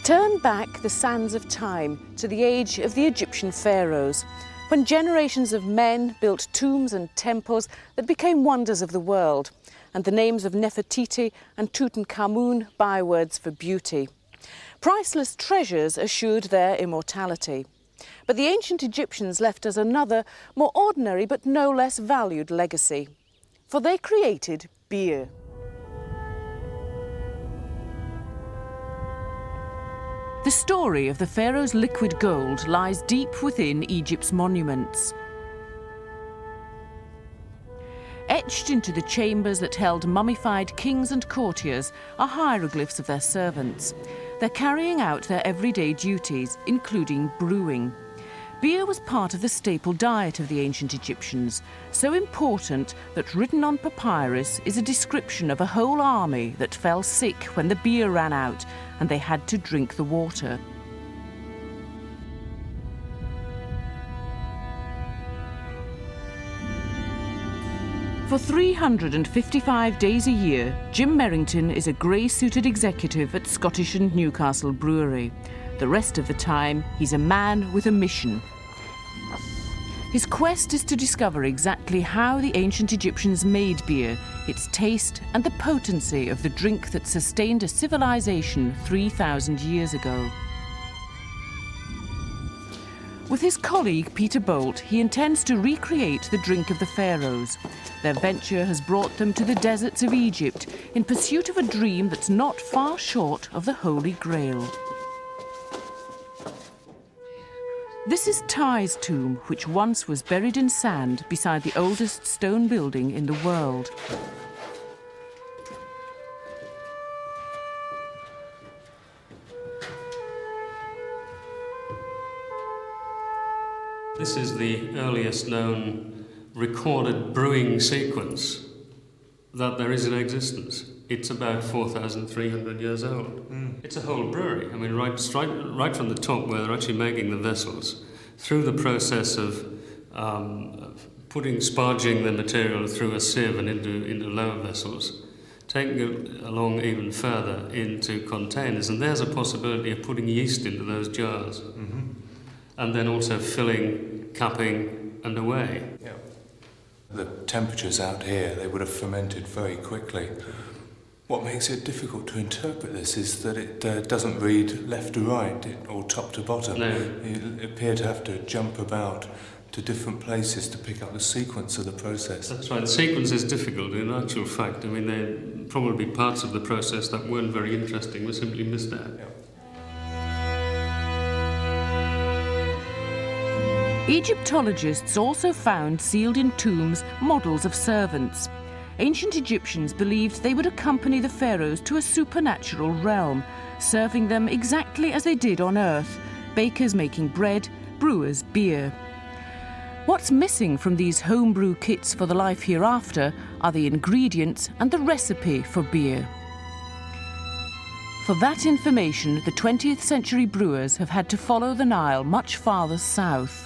Turn back the sands of time to the age of the Egyptian pharaohs, when generations of men built tombs and temples that became wonders of the world, and the names of Nefertiti and Tutankhamun bywords for beauty. Priceless treasures assured their immortality. But the ancient Egyptians left us another, more ordinary but no less valued legacy. For they created beer. The story of the pharaoh's liquid gold lies deep within Egypt's monuments. Etched into the chambers that held mummified kings and courtiers are hieroglyphs of their servants. They're carrying out their everyday duties, including brewing. Beer was part of the staple diet of the ancient Egyptians, so important that written on papyrus is a description of a whole army that fell sick when the beer ran out and they had to drink the water. For 355 days a year, Jim Merrington is a grey-suited executive at Scottish and Newcastle Brewery. The rest of the time, he's a man with a mission. His quest is to discover exactly how the ancient Egyptians made beer, its taste and the potency of the drink that sustained a civilization 3,000 years ago. With his colleague Peter Bolt, he intends to recreate the drink of the pharaohs. Their venture has brought them to the deserts of Egypt in pursuit of a dream that's not far short of the Holy Grail. This is Ty's tomb, which once was buried in sand beside the oldest stone building in the world. This is the earliest known recorded brewing sequence that there is in existence. It's about 4,300 years old. It's a whole brewery. I mean, right from the top where they're actually making the vessels, through the process of sparging the material through a sieve and into lower vessels, taking it along even further into containers. And there's a possibility of putting yeast into those jars. And then also filling, capping, and away. Yeah. The temperatures out here, they would have fermented very quickly. What makes it difficult to interpret this is that it doesn't read left to right or top to bottom. No. You appear to have to jump about to different places to pick up the sequence of the process. That's right. The sequence is difficult in actual fact. I mean, there are probably parts of the process that weren't very interesting, were simply missed out. Yeah. Egyptologists also found sealed in tombs models of servants. Ancient Egyptians believed they would accompany the pharaohs to a supernatural realm, serving them exactly as they did on earth, bakers making bread, brewers beer. What's missing from these homebrew kits for the life hereafter are the ingredients and the recipe for beer. For that information, the 20th century brewers have had to follow the Nile much farther south.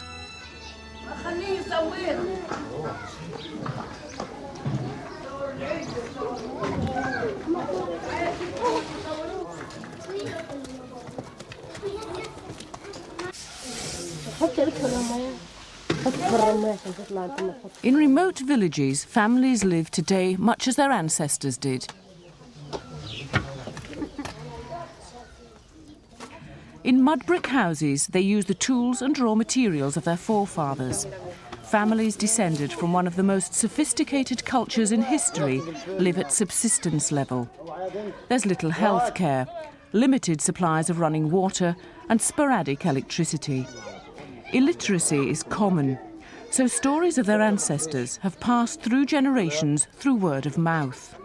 In remote villages, families live today much as their ancestors did. In mud brick houses, they use the tools and raw materials of their forefathers. Families descended from one of the most sophisticated cultures in history live at subsistence level. There's little health care, limited supplies of running water, and sporadic electricity. Illiteracy is common, so stories of their ancestors have passed through generations through word of mouth.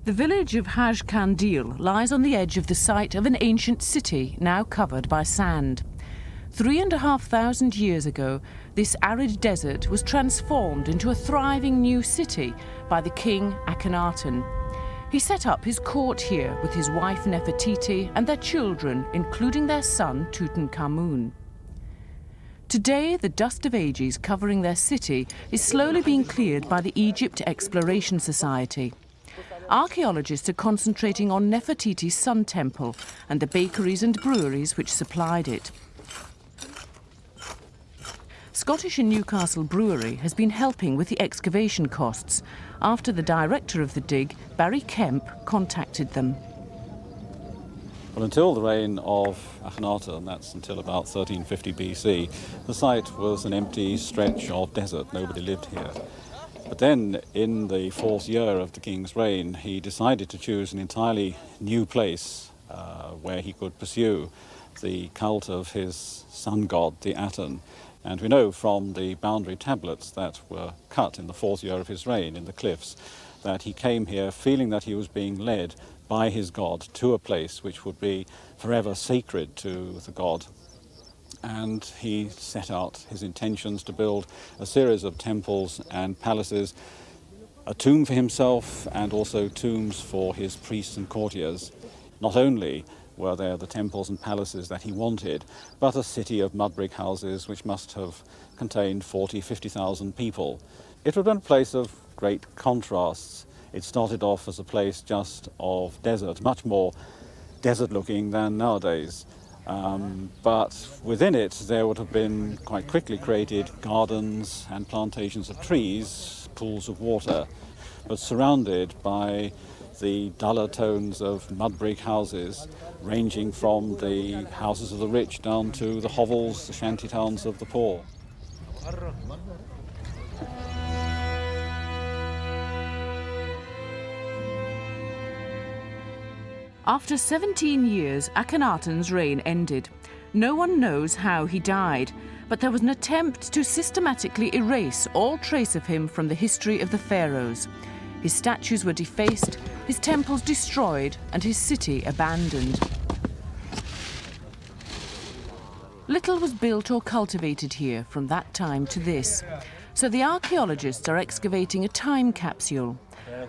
The village of Haj Kandil lies on the edge of the site of an ancient city now covered by sand. 3,500 years ago, this arid desert was transformed into a thriving new city by the king Akhenaten. He set up his court here with his wife Nefertiti and their children, including their son Tutankhamun. Today, the dust of ages covering their city is slowly being cleared by the Egypt Exploration Society. Archaeologists are concentrating on Nefertiti's Sun Temple and the bakeries and breweries which supplied it. Scottish and Newcastle Brewery has been helping with the excavation costs after the director of the dig, Barry Kemp, contacted them. Well, until the reign of Akhenaten, that's until about 1350 BC, the site was an empty stretch of desert. Nobody lived here. But then, in the fourth year of the king's reign, he decided to choose an entirely new place where he could pursue the cult of his sun god, the Aten. And we know from the boundary tablets that were cut in the fourth year of his reign in the cliffs that he came here feeling that he was being led by his god to a place which would be forever sacred to the god. And he set out his intentions to build a series of temples and palaces, a tomb for himself and also tombs for his priests and courtiers. Not only were there the temples and palaces that he wanted, but a city of mud brick houses which must have contained 40,000, 50,000 people. It would have been a place of great contrasts. It started off as a place just of desert, much more desert-looking than nowadays. But within it, there would have been quite quickly created gardens and plantations of trees, pools of water, but surrounded by the duller tones of mud brick houses, ranging from the houses of the rich down to the hovels, the shanty towns of the poor. After 17 years, Akhenaten's reign ended. No one knows how he died, but there was an attempt to systematically erase all trace of him from the history of the pharaohs. His statues were defaced, his temples destroyed, and his city abandoned. Little was built or cultivated here from that time to this, so the archaeologists are excavating a time capsule.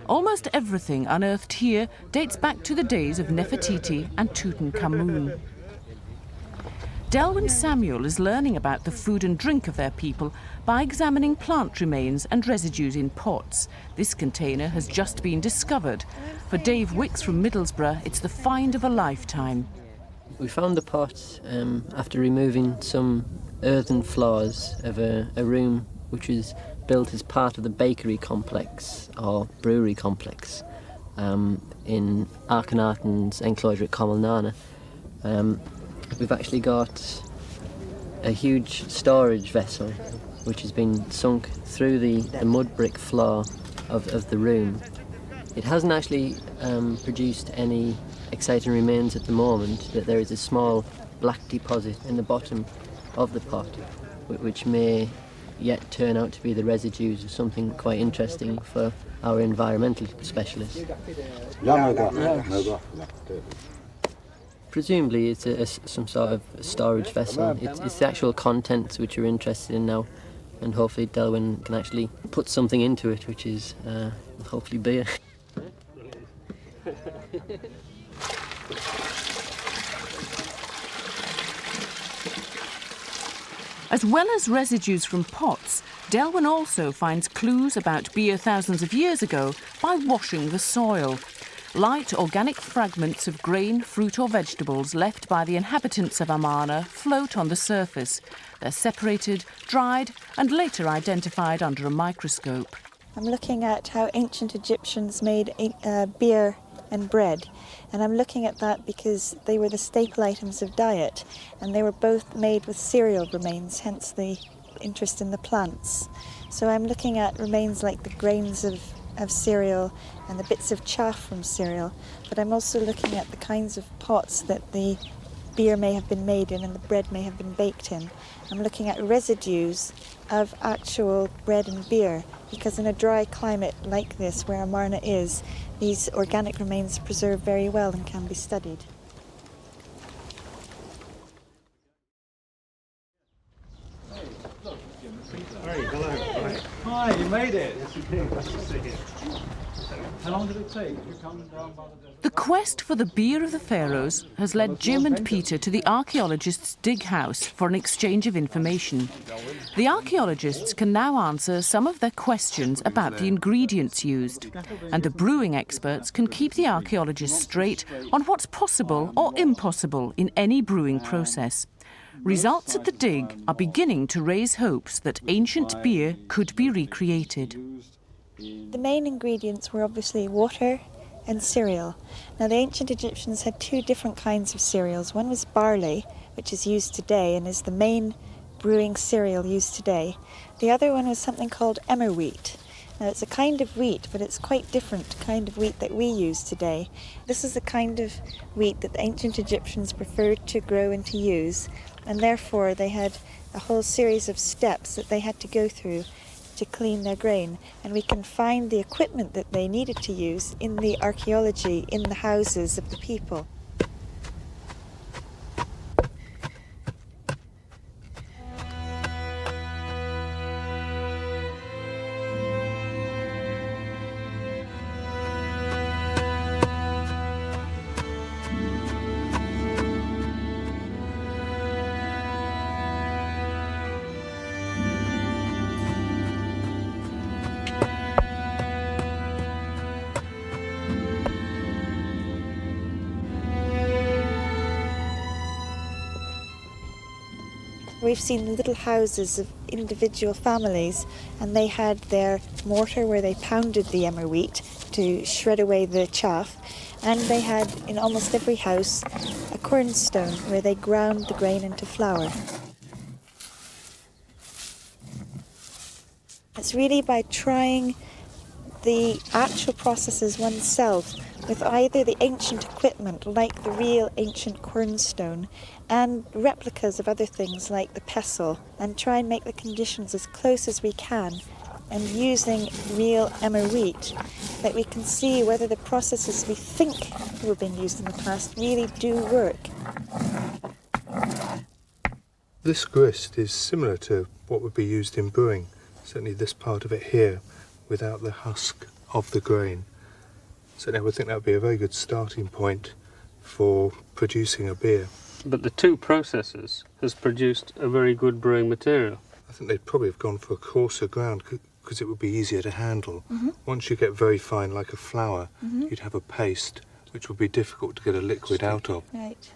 Almost everything unearthed here dates back to the days of Nefertiti and Tutankhamun. Delwyn Samuel is learning about the food and drink of their people by examining plant remains and residues in pots. This container has just been discovered. For Dave Wicks from Middlesbrough, it's the find of a lifetime. We found the pot after removing some earthen floors of a room which was built as part of the bakery complex or brewery complex in Akhenaten's enclosure at Comilnana. We've actually got a huge storage vessel which has been sunk through the mud brick floor of the room. It hasn't actually produced any exciting remains at the moment, but there is a small black deposit in the bottom of the pot which may yet turn out to be the residues of something quite interesting for our environmental specialists. Presumably it's some sort of storage vessel. It's the actual contents which we're interested in now, and hopefully Delwyn can actually put something into it, which is hopefully beer. As well as residues from pots, Delwyn also finds clues about beer thousands of years ago by washing the soil. Light organic fragments of grain, fruit or vegetables left by the inhabitants of Amarna float on the surface. They're separated, dried and later identified under a microscope. I'm looking at how ancient Egyptians made beer and bread, and I'm looking at that because they were the staple items of diet, and they were both made with cereal remains, hence the interest in the plants. So I'm looking at remains like the grains of cereal and the bits of chaff from cereal, but I'm also looking at the kinds of pots that the beer may have been made in and the bread may have been baked in. I'm looking at residues of actual bread and beer, because in a dry climate like this where Amarna is, these organic remains preserve very well and can be studied. Hi, you made it. Yes, you did. Nice to see you. How long did it take to come down by the desert? The quest for the beer of the pharaohs has led Jim and Peter to the archaeologists' dig house for an exchange of information. The archaeologists can now answer some of their questions about the ingredients used, and the brewing experts can keep the archaeologists straight on what's possible or impossible in any brewing process. Results at the dig are beginning to raise hopes that ancient beer could be recreated. The main ingredients were obviously water and cereal. Now, the ancient Egyptians had two different kinds of cereals. One was barley, which is used today and is the main brewing cereal used today. The other one was something called emmer wheat. Now, it's a kind of wheat, but it's quite different kind of wheat that we use today. This is the kind of wheat that the ancient Egyptians preferred to grow and to use, and therefore they had a whole series of steps that they had to go through to clean their grain, and we can find the equipment that they needed to use in the archaeology in the houses of the people. We've seen the little houses of individual families, and they had their mortar where they pounded the emmer wheat to shred away the chaff, and they had in almost every house a quernstone where they ground the grain into flour. It's really by trying the actual processes oneself with either the ancient equipment like the real ancient quernstone and replicas of other things like the pestle, and try and make the conditions as close as we can, and using real emmer wheat, that we can see whether the processes we think were being used in the past really do work. This grist is similar to what would be used in brewing, certainly this part of it here, without the husk of the grain. So I would think that would be a very good starting point for producing a beer. But the two processes has produced a very good brewing material. I think they'd probably have gone for a coarser ground because it would be easier to handle. Once you get very fine, like a flour, you'd have a paste, which would be difficult to get a liquid out of. Right.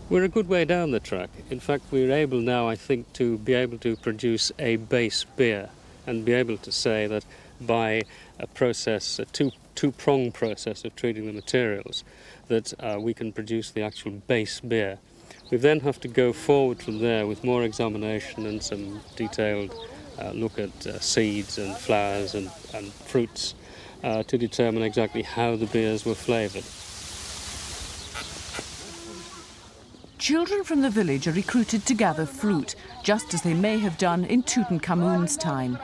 We're a good way down the track. In fact, we're able now, I think, to be able to produce a base beer and be able to say that by a process, a two-prong process of treating the materials, that we can produce the actual base beer. We then have to go forward from there with more examination and some detailed look at seeds and flowers and fruits to determine exactly how the beers were flavoured. Children from the village are recruited to gather fruit, just as they may have done in Tutankhamun's time.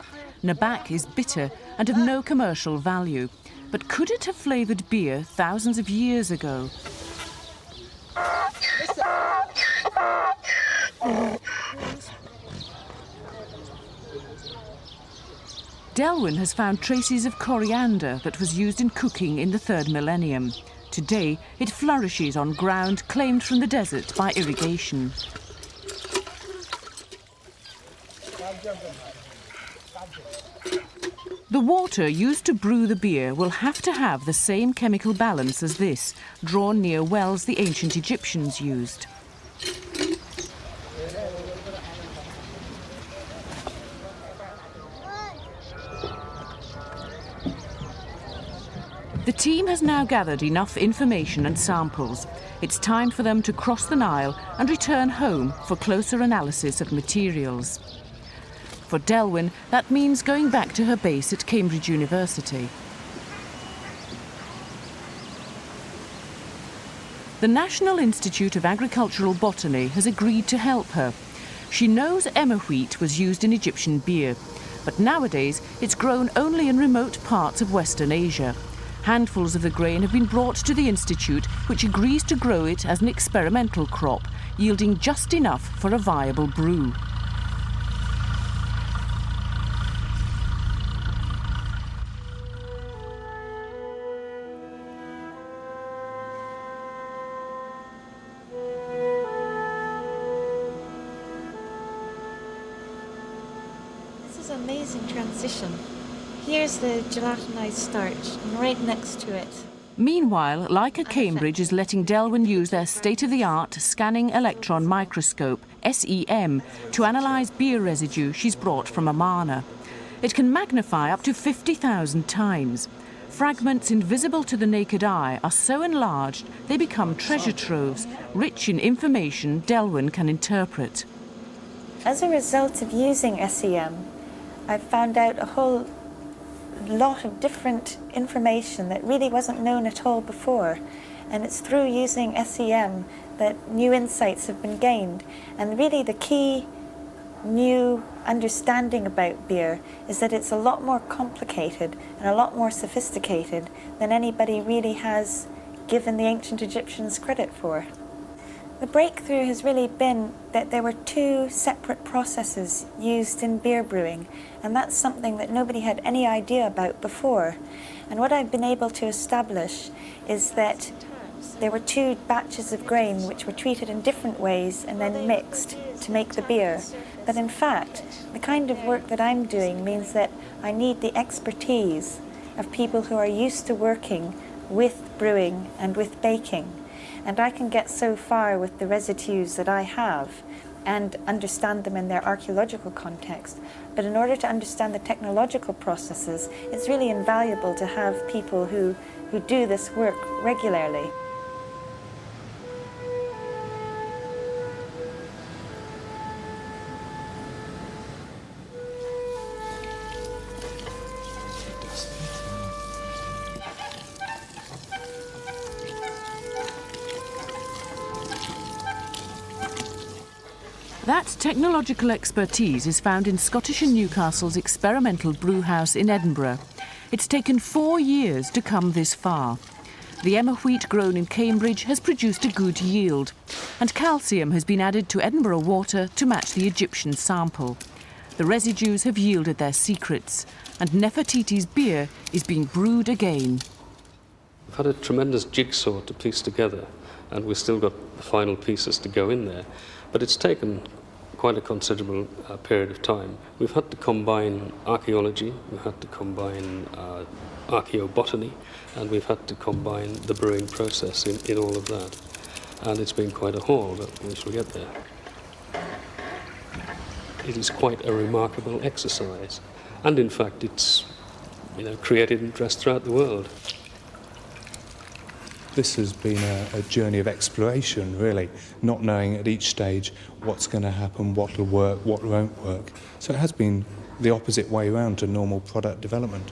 Nabak is bitter and of no commercial value, but could it have flavoured beer thousands of years ago? Delwyn has found traces of coriander that was used in cooking in the 3rd millennium. Today, it flourishes on ground claimed from the desert by irrigation. The water used to brew the beer will have to have the same chemical balance as this, drawn near wells the ancient Egyptians used. The team has now gathered enough information and samples. It's time for them to cross the Nile and return home for closer analysis of materials. For Delwyn, that means going back to her base at Cambridge University. The National Institute of Agricultural Botany has agreed to help her. She knows emmer wheat was used in Egyptian beer, but nowadays it's grown only in remote parts of Western Asia. Handfuls of the grain have been brought to the Institute, which agrees to grow it as an experimental crop, yielding just enough for a viable brew. is an amazing transition. Here's the gelatinized starch, and right next to it. Meanwhile, Leica Cambridge is letting Delwyn use their state-of-the-art scanning electron microscope, SEM, to analyse beer residue she's brought from Amana. It can magnify up to 50,000 times. Fragments invisible to the naked eye are so enlarged they become treasure troves, rich in information Delwyn can interpret. As a result of using SEM, I've found out a whole lot of different information that really wasn't known at all before. And it's through using SEM that new insights have been gained. And really the key new understanding about beer is that it's a lot more complicated and a lot more sophisticated than anybody really has given the ancient Egyptians credit for. The breakthrough has really been that there were two separate processes used in beer brewing, and that's something that nobody had any idea about before. And what I've been able to establish is that there were two batches of grain which were treated in different ways and then mixed to make the beer. But in fact, the kind of work that I'm doing means that I need the expertise of people who are used to working with brewing and with baking. And I can get so far with the residues that I have and understand them in their archaeological context. But in order to understand the technological processes, it's really invaluable to have people who do this work regularly. That technological expertise is found in Scottish and Newcastle's experimental brewhouse in Edinburgh. It's taken 4 years to come this far. The emmer wheat grown in Cambridge has produced a good yield, and calcium has been added to Edinburgh water to match the Egyptian sample. The residues have yielded their secrets, and Nefertiti's beer is being brewed again. We've had a tremendous jigsaw to piece together, and we've still got the final pieces to go in there. But it's taken quite a considerable period of time. We've had to combine archaeology, we've had to combine archaeobotany, and we've had to combine the brewing process in all of that. And it's been quite a haul, but we shall get there. It is quite a remarkable exercise. And in fact, it's created interest throughout the world. This has been a journey of exploration, really, not knowing at each stage what's going to happen, what will work, what won't work. So it has been the opposite way around to normal product development.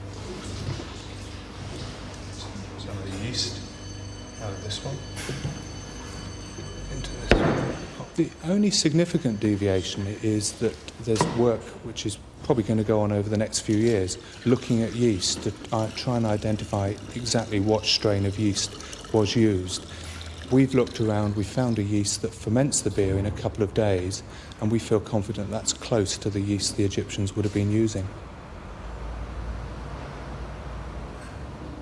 Some of the yeast out of this one into this one. The only significant deviation is that there's work which is probably going to go on over the next few years, looking at yeast to try and identify exactly what strain of yeast was used. We've looked around, we found a yeast that ferments the beer in a couple of days, and we feel confident that's close to the yeast the Egyptians would have been using.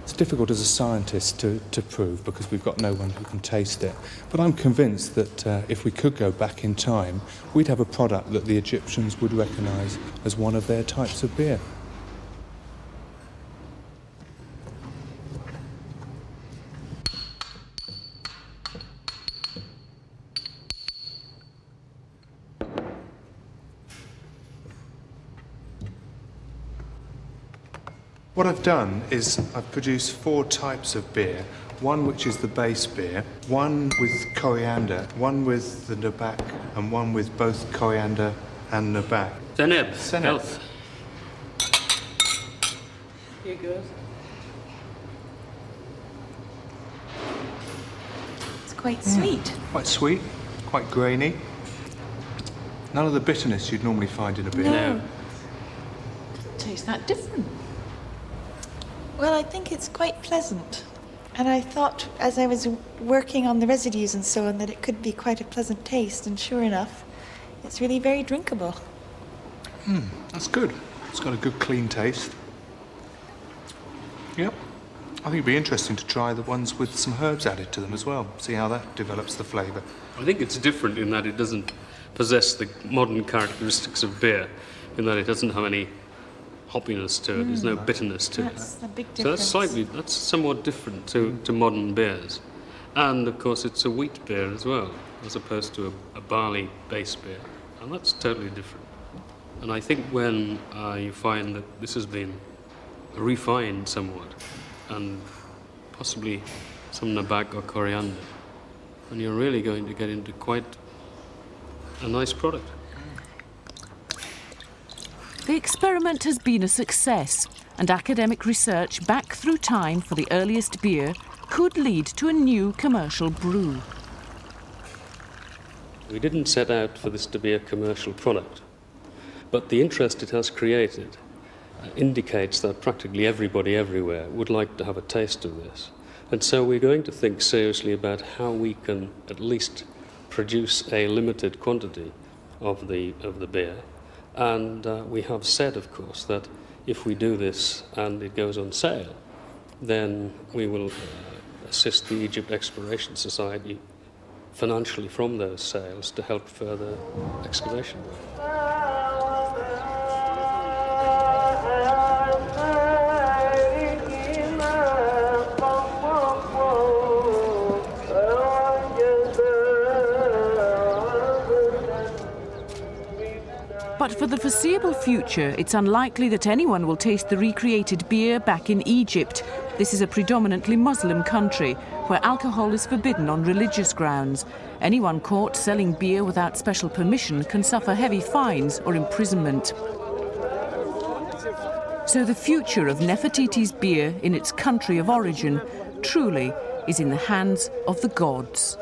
It's difficult as a scientist to prove because we've got no one who can taste it, but I'm convinced that if we could go back in time, we'd have a product that the Egyptians would recognise as one of their types of beer. What I've done is I've produced 4 types of beer. One which is the base beer, one with coriander, one with the nabak, and one with both coriander and nabak. Seneb, health. Here goes. It's quite sweet. Quite sweet, quite grainy. None of the bitterness you'd normally find in a beer. No. Doesn't taste that different. Well, I think it's quite pleasant. And I thought, as I was working on the residues and so on, that it could be quite a pleasant taste. And sure enough, it's really very drinkable. That's good. It's got a good, clean taste. Yep. I think it'd be interesting to try the ones with some herbs added to them as well. See how that develops the flavour. I think it's different in that it doesn't possess the modern characteristics of beer, in that it doesn't have any hoppiness to it. There's no bitterness to it. That's a big So difference. that's somewhat different to modern beers. And of course it's a wheat beer as well, as opposed to a barley-based beer. And that's totally different. And I think when you find that this has been refined somewhat, and possibly some nabak or coriander, and you're really going to get into quite a nice product. The experiment has been a success, and academic research back through time for the earliest beer could lead to a new commercial brew. We didn't set out for this to be a commercial product, but the interest it has created indicates that practically everybody everywhere would like to have a taste of this. And so we're going to think seriously about how we can at least produce a limited quantity of the beer. And we have said, of course, that if we do this and it goes on sale, then we will assist the Egypt Exploration Society financially from those sales to help further excavation. But for the foreseeable future, it's unlikely that anyone will taste the recreated beer back in Egypt. This is a predominantly Muslim country where alcohol is forbidden on religious grounds. Anyone caught selling beer without special permission can suffer heavy fines or imprisonment. So the future of Nefertiti's beer in its country of origin truly is in the hands of the gods.